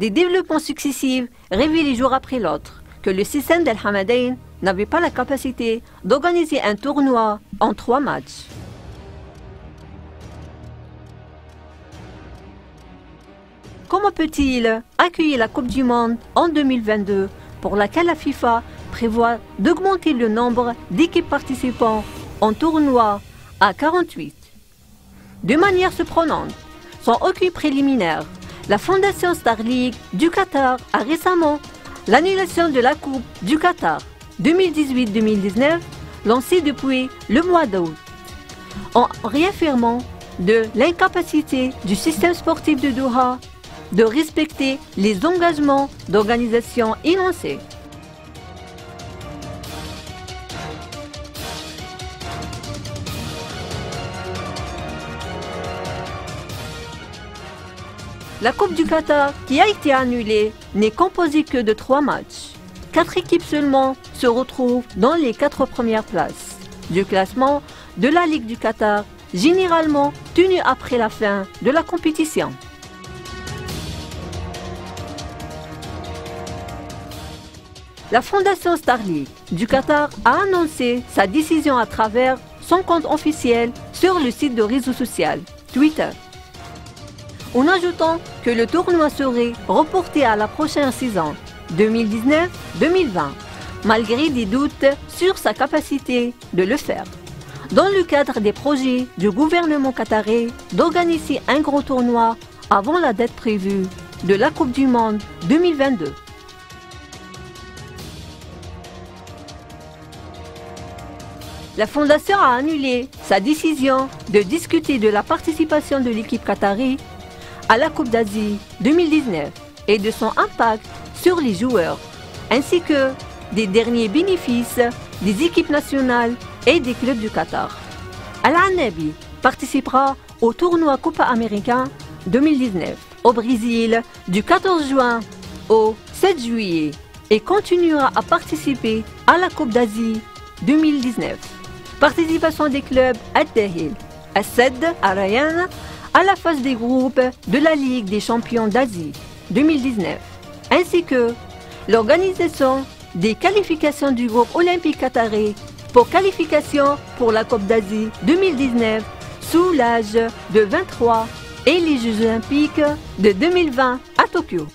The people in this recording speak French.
des développements successifs révélés jour après l'autre que le système d'Al Hamadain n'avait pas la capacité d'organiser un tournoi en 3 matchs. Comment peut-il accueillir la Coupe du Monde en 2022 pour laquelle la FIFA prévoit d'augmenter le nombre d'équipes participant en tournoi à 48? De manière surprenante, sans aucun préliminaire, la Fondation Star League du Qatar a récemment l'annulation de la Coupe du Qatar 2018-2019 lancée depuis le mois d'août, en réaffirmant de l'incapacité du système sportif de Doha de respecter les engagements d'organisation énoncés. La Coupe du Qatar qui a été annulée n'est composée que de 3 matchs. 4 équipes seulement se retrouvent dans les 4 premières places du classement de la Ligue du Qatar, généralement tenue après la fin de la compétition. La Fondation Star League du Qatar a annoncé sa décision à travers son compte officiel sur le site de réseau social Twitter, en ajoutant que le tournoi serait reporté à la prochaine saison 2019-2020, malgré des doutes sur sa capacité de le faire, dans le cadre des projets du gouvernement qatarais d'organiser un gros tournoi avant la date prévue de la Coupe du Monde 2022. La Fondation a annulé sa décision de discuter de la participation de l'équipe qatari à la Coupe d'Asie 2019 et de son impact sur les joueurs, ainsi que des derniers bénéfices des équipes nationales et des clubs du Qatar. Al Anabi participera au tournoi Copa Américain 2019 au Brésil du 14 juin au 7 juillet et continuera à participer à la Coupe d'Asie 2019. Participation des clubs Al-Dahil, Al-Sadd, Al-Rayyan à la phase des groupes de la Ligue des champions d'Asie 2019, ainsi que l'organisation des qualifications du groupe olympique qatari pour qualification pour la Coupe d'Asie 2019 sous l'âge de 23 et les Jeux olympiques de 2020 à Tokyo.